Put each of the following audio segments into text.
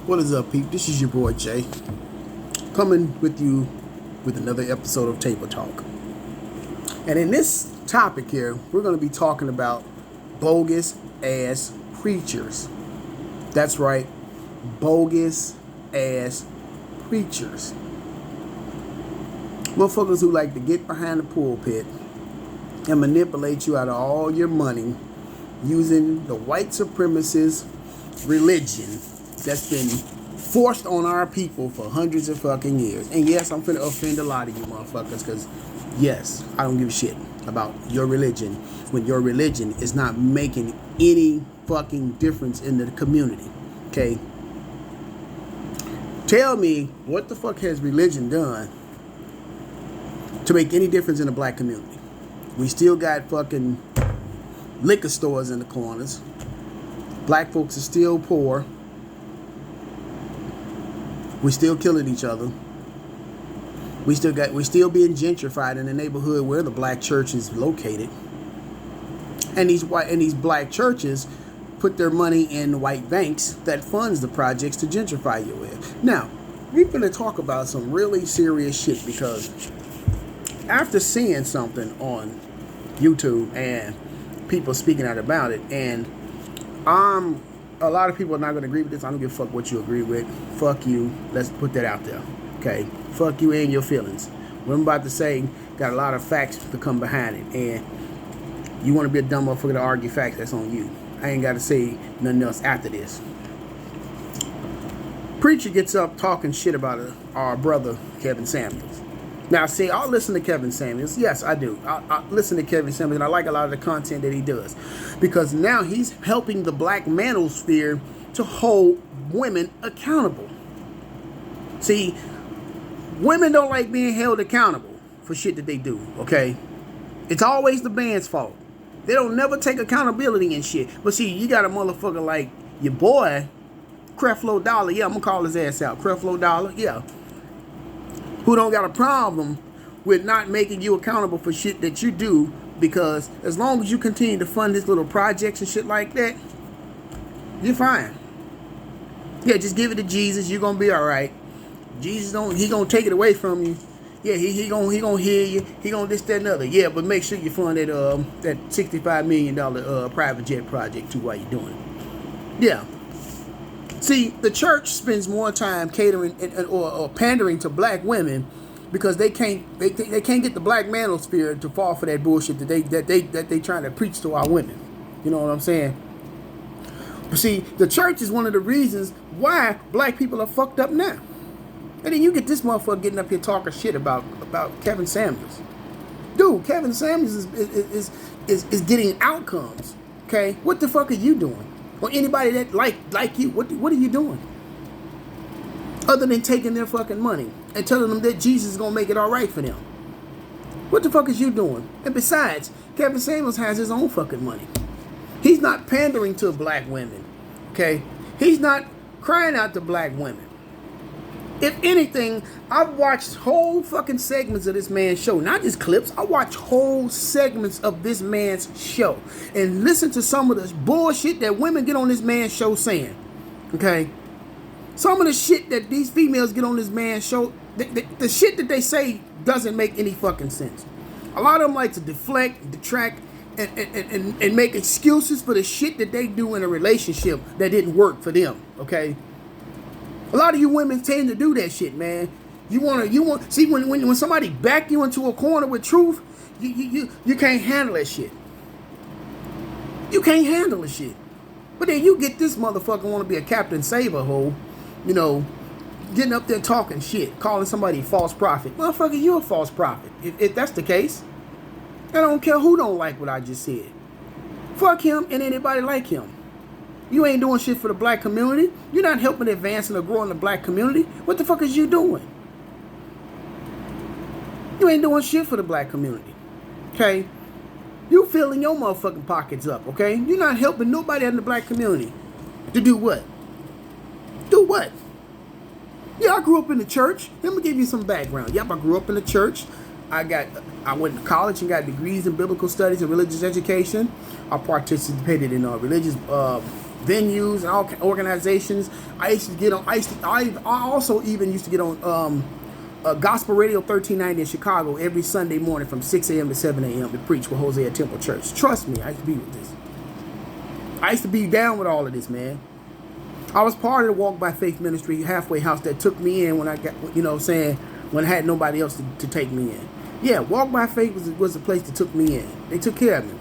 What is up, peep? This is your boy Jay, coming with you with another episode of Table Talk. And in this topic here, we're going to be talking about bogus ass preachers. That's right, bogus ass preachers. Motherfuckers who like to get behind the pulpit and manipulate you out of all your money using the white supremacist religion that's been forced on our people for hundreds of fucking years. And yes, I'm finna offend a lot of you motherfuckers, because yes, I don't give a shit about your religion when your religion is not making any fucking difference in the community. Okay? Tell me, what the fuck has religion done to make any difference in the black community? We still got fucking liquor stores in the corners. Black folks are still poor. We still killing each other. We still being gentrified in the neighborhood where the black church is located. And these black churches put their money in white banks that funds the projects to gentrify you with. Now, we're gonna talk about some really serious shit, because after seeing something on YouTube and people speaking out about it, and a lot of people are not going to agree with this. I don't give a fuck what you agree with. Fuck you. Let's put that out there. Okay? Fuck you and your feelings. What I'm about to say got a lot of facts to come behind it. And you want to be a dumb motherfucker to argue facts, that's on you. I ain't got to say nothing else after this. Preacher gets up talking shit about our brother, Kevin Samuels. Now, see, I'll listen to Kevin Samuels. Yes, I do. I listen to Kevin Samuels, and I like a lot of the content that he does, because now he's helping the black manosphere to hold women accountable. See, women don't like being held accountable for shit that they do, okay? It's always the man's fault. They don't never take accountability and shit. But see, you got a motherfucker like your boy, Creflo Dollar. Yeah, I'm going to call his ass out. Creflo Dollar, yeah. Who don't got a problem with not making you accountable for shit that you do, because as long as you continue to fund his little projects and shit like that, you're fine. Yeah, just give it to Jesus. You're gonna be all right. Jesus he gonna take it away from you. Yeah, he gonna hear you. He gonna this, that, and other. Yeah, but make sure you fund that $65 million private jet project too while you're doing it. Yeah. See, the church spends more time catering or pandering to black women because they can't get the black manosphere to fall for that bullshit that they trying to preach to our women. You know what I'm saying? But see, the church is one of the reasons why black people are fucked up now. And then you get this motherfucker getting up here talking shit about Kevin Samuels. Dude, Kevin Samuels is getting outcomes. Okay, what the fuck are you doing? Or anybody that like you, what are you doing? Other than taking their fucking money and telling them that Jesus is gonna make it all right for them. What the fuck is you doing? And besides, Kevin Samuels has his own fucking money. He's not pandering to black women. Okay? He's not crying out to black women. If anything, I've watched whole fucking segments of this man's show. Not just clips. I watch whole segments of this man's show. And listen to some of the bullshit that women get on this man's show saying. Okay? Some of the shit that these females get on this man's show, the shit that they say doesn't make any fucking sense. A lot of them like to deflect, detract, and make excuses for the shit that they do in a relationship that didn't work for them. Okay? A lot of you women tend to do that shit, man. You want see when somebody back you into a corner with truth, you can't handle that shit. You can't handle the shit. But then you get this motherfucker want to be a Captain Saber hole, you know, getting up there talking shit, calling somebody a false prophet. Motherfucker, you a false prophet. If that's the case, I don't care who don't like what I just said. Fuck him and anybody like him. You ain't doing shit for the black community. You're not helping advancing or growing the black community. What the fuck is you doing? You ain't doing shit for the black community. Okay? You filling your motherfucking pockets up, okay? You're not helping nobody in the black community. To do what? Do what? Yeah, I grew up in the church. Let me give you some background. Yep, I grew up in the church. I went to college and got degrees in biblical studies and religious education. I participated in religious venues and all organizations. I used to get on. I also even used to get on Gospel Radio 1390 in Chicago every Sunday morning from 6 a.m. to 7 a.m. to preach with Hosea Temple Church. Trust me, I used to be with this. I used to be down with all of this, man. I was part of the Walk by Faith ministry, halfway house that took me in when I got, when I had nobody else to take me in. Yeah, Walk by Faith was the place that took me in. They took care of me.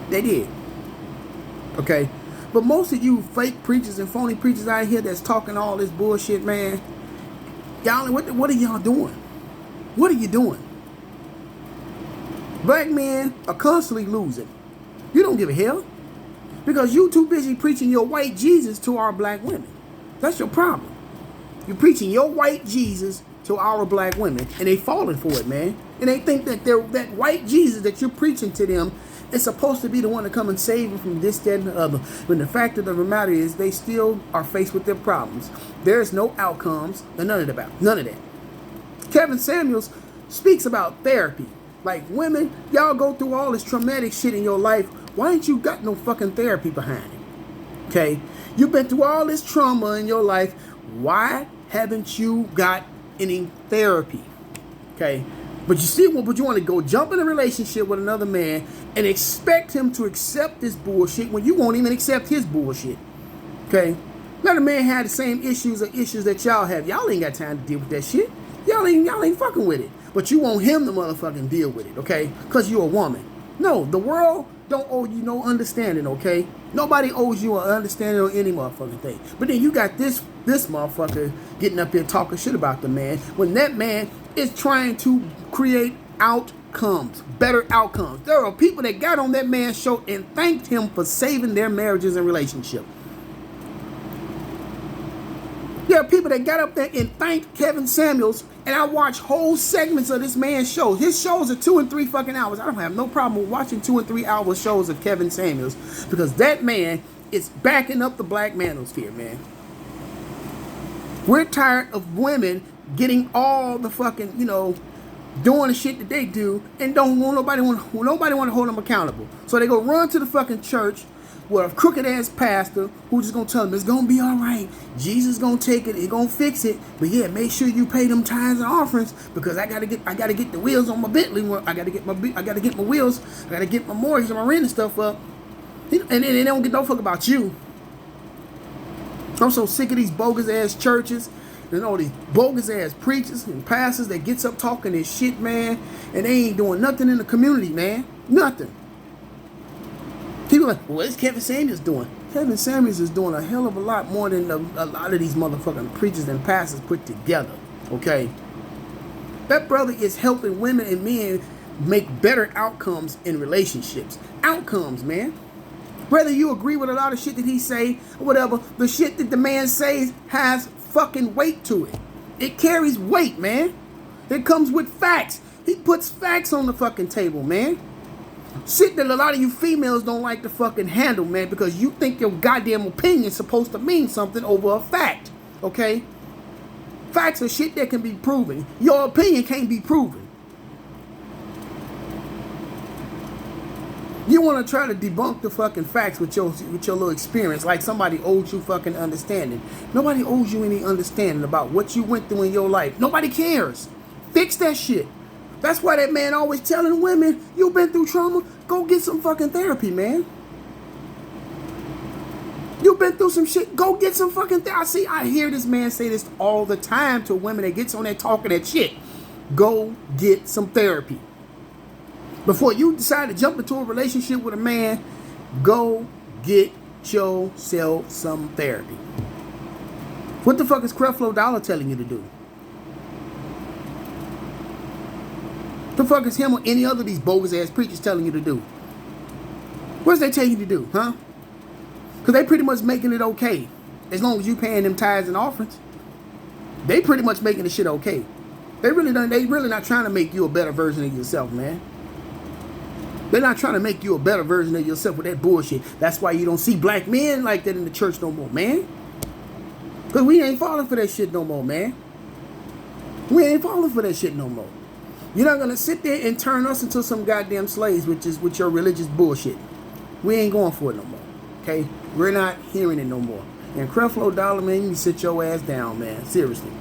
They did. Okay? But most of you fake preachers and phony preachers out here that's talking all this bullshit, man, y'all, what are y'all doing? What are you doing? Black men are constantly losing. You don't give a hell. Because you too busy preaching your white Jesus to our black women. That's your problem. You're preaching your white Jesus to our black women, and they falling for it, man. And they think that that white Jesus that you're preaching to them is supposed to be the one to come and save them from this, that, and the other. When the fact of the matter is, they still are faced with their problems. There's no outcomes, and none of that. Kevin Samuels speaks about therapy. Like, women, y'all go through all this traumatic shit in your life. Why ain't you got no fucking therapy behind it? Okay? You've been through all this trauma in your life. Why haven't you got any therapy? Okay? But you want to go jump in a relationship with another man and expect him to accept this bullshit when you won't even accept his bullshit. Okay? Let a man have the same issues that y'all have. Y'all ain't got time to deal with that shit. Y'all ain't fucking with it. But you want him to motherfucking deal with it, okay? Because you're a woman. No, the world don't owe you no understanding, okay? Nobody owes you an understanding on any motherfucking thing. But then you got this motherfucker getting up here talking shit about the man when that man is trying to create outcomes, better outcomes. There are people that got on that man's show and thanked him for saving their marriages and relationships. There are people that got up there and thanked Kevin Samuels, and I watch whole segments of this man's shows. His shows are 2 and 3 fucking hours. I don't have no problem with watching 2 and 3 hour shows of Kevin Samuels because that man is backing up the black manosphere, man. We're tired of women getting all the fucking, doing the shit that they do and don't want nobody want to hold them accountable. So they go run to the fucking church with a crooked ass pastor who's just gonna tell them it's gonna be all right. Jesus gonna take it, he gonna fix it. But yeah, make sure you pay them tithes and offerings because I gotta get the wheels on my Bentley. I gotta get my wheels. I gotta get my mortgage and my rent and stuff up. And then they don't get no fuck about you. I'm so sick of these bogus ass churches and all these bogus ass preachers and pastors that gets up talking this shit, man, and they ain't doing nothing in the community, man. Nothing. People are like, well, what's Kevin Samuels doing? Kevin Samuels is doing a hell of a lot more than a lot of these motherfucking preachers and pastors put together, okay? That brother is helping women and men make better outcomes in relationships. Outcomes, man. Whether you agree with a lot of shit that he say or whatever, the shit that the man says has fucking weight to it. It carries weight, man. It comes with facts. He puts facts on the fucking table, man. Shit that a lot of you females don't like to fucking handle, man, because you think your goddamn opinion is supposed to mean something over a fact, okay? Facts are shit that can be proven. Your opinion can't be proven. You want to try to debunk the fucking facts with your little experience like somebody owes you fucking understanding. Nobody owes you any understanding about what you went through in your life. Nobody cares. Fix that shit. That's why that man always telling women, you've been through trauma, go get some fucking therapy, man. You've been through some shit, go get some fucking therapy. I hear this man say this all the time to women that gets on there talking that shit. Go get some therapy. Before you decide to jump into a relationship with a man, go get yourself some therapy. What the fuck is Creflo Dollar telling you to do? The fuck is him or any other of these bogus ass preachers telling you to do? What's they telling you to do, huh? Because they pretty much making it okay. As long as you paying them tithes and offerings. They pretty much making the shit okay. They really not trying to make you a better version of yourself, man. They're not trying to make you a better version of yourself with that bullshit. That's why you don't see black men like that in the church no more, man. Because we ain't falling for that shit no more, man. We ain't falling for that shit no more. You're not going to sit there and turn us into some goddamn slaves with your religious bullshit. We ain't going for it no more. Okay? We're not hearing it no more. And Creflo Dollar, man, you need to sit your ass down, man. Seriously.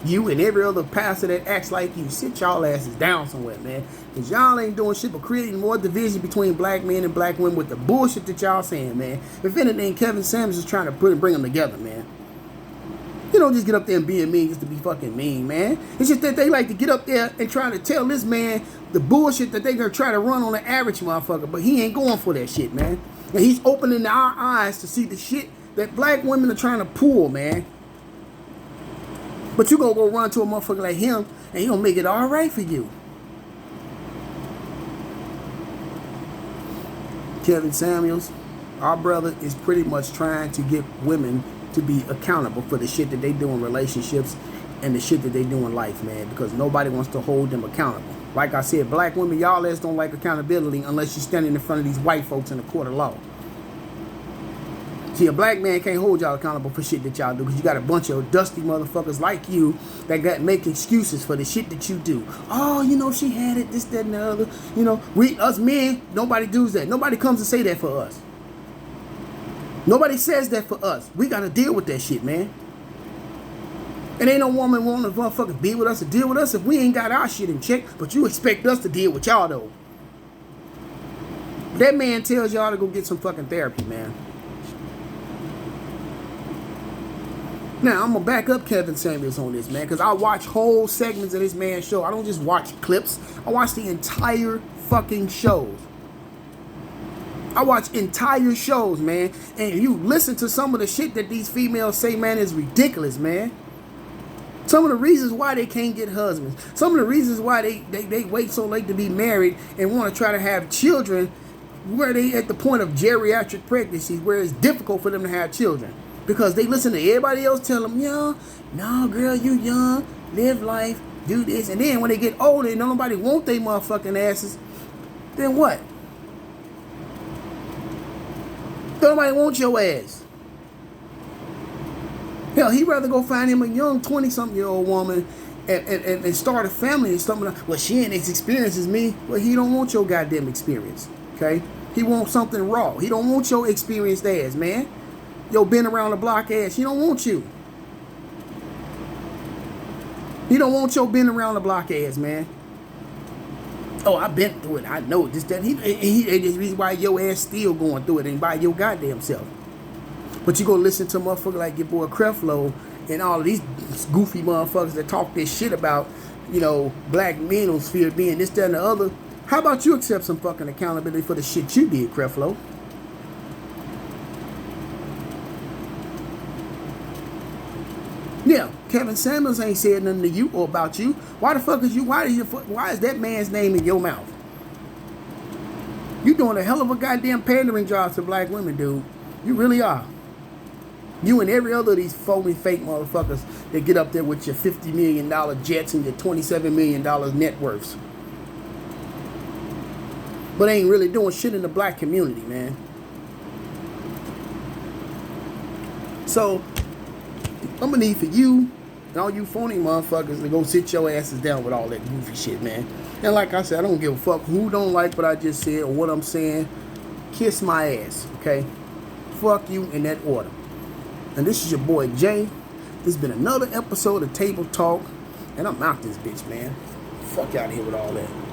You and every other pastor that acts like you, sit y'all asses down somewhere, man. Because y'all ain't doing shit but creating more division between black men and black women with the bullshit that y'all saying, man. If anything, Kevin Samuels is trying to bring them together, man. You don't just get up there and being mean just to be fucking mean, man. It's just that they like to get up there and try to tell this man the bullshit that they gonna try to run on the average motherfucker, but he ain't going for that shit, man. And he's opening our eyes to see the shit that black women are trying to pull, man. But you gonna go run to a motherfucker like him and he gonna make it all right for you. Kevin Samuels, our brother, is pretty much trying to get women to be accountable for the shit that they do in relationships and the shit that they do in life, man, because nobody wants to hold them accountable. Like I said, black women, y'all ass don't like accountability unless you're standing in front of these white folks in the court of law. See, a black man can't hold y'all accountable for shit that y'all do because you got a bunch of dusty motherfuckers like you that got make excuses for the shit that you do. Oh, you know, she had it, this, that, and the other. You know, us men, nobody does that. Nobody comes to say that for us. Nobody says that for us. We got to deal with that shit, man. And ain't no woman wanting to motherfucking be with us or deal with us if we ain't got our shit in check, but you expect us to deal with y'all, though. That man tells y'all to go get some fucking therapy, man. Now, I'm going to back up Kevin Samuels on this, man, because I watch whole segments of this man's show. I don't just watch clips. I watch the entire fucking shows. I watch entire shows, man, and you listen to some of the shit that these females say, man, is ridiculous, man. Some of the reasons why they can't get husbands. Some of the reasons why they wait so late to be married and want to try to have children where they at the point of geriatric pregnancies where it's difficult for them to have children. Because they listen to everybody else tell them, yo, no, girl, you young, live life, do this. And then when they get older and nobody want they motherfucking asses, then what? Nobody wants your ass. Hell, he'd rather go find him a young 20-something-year-old woman and start a family and something like, well, she ain't as experienced as me. Well, he don't want your goddamn experience, okay? He wants something raw. He don't want your experienced ass, man. Yo, been around the block ass. He don't want you. He don't want your been around the block ass, man. Oh, I've been through it. I know it. Just that he the reason why your ass still going through it and by your goddamn self. But you go listen to a motherfucker like your boy Creflo and all of these goofy motherfuckers that talk this shit about, you know, black men on sphere being this, that, and the other. How about you accept some fucking accountability for the shit you did, Creflo? Yeah, Kevin Samuels ain't said nothing to you or about you. Why the fuck is you? Why is that man's name in your mouth? You doing a hell of a goddamn pandering job to black women, dude. You really are. You and every other of these phony, fake motherfuckers that get up there with your $50 million jets and your $27 million net worths, but ain't really doing shit in the black community, man. So I'm gonna need for you and all you phony motherfuckers to go sit your asses down with all that goofy shit, man. And like I said, I don't give a fuck who don't like what I just said or what I'm saying. Kiss my ass, okay? Fuck you in that order. And this is your boy Jay. This has been another episode of Table Talk, and I'm out this bitch, man. Fuck out of here with all that.